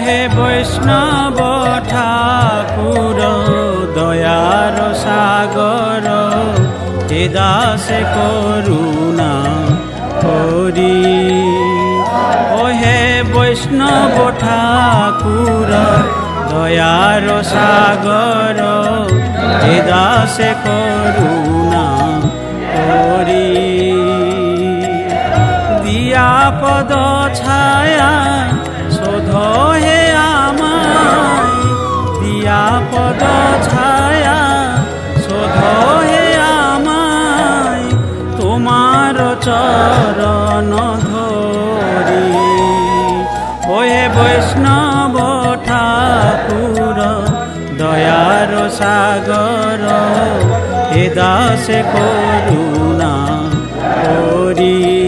হে বৈষ্ণব ঠাকুর দয়ার সাগর, হে দাসে করুণা করি। ও হে বৈষ্ণব ঠাকুর দয়ার সাগর, হে দাসে করুণা করি। দিয়া পদ ছায়া শোধ হে আমায়, দিয়া পদ ছায়া শোধ হে আমায়, তোমার চরণ ধরি। ও হে বৈষ্ণব ঠাকুর দয়ার সাগর, হে দাসে করুণা করি।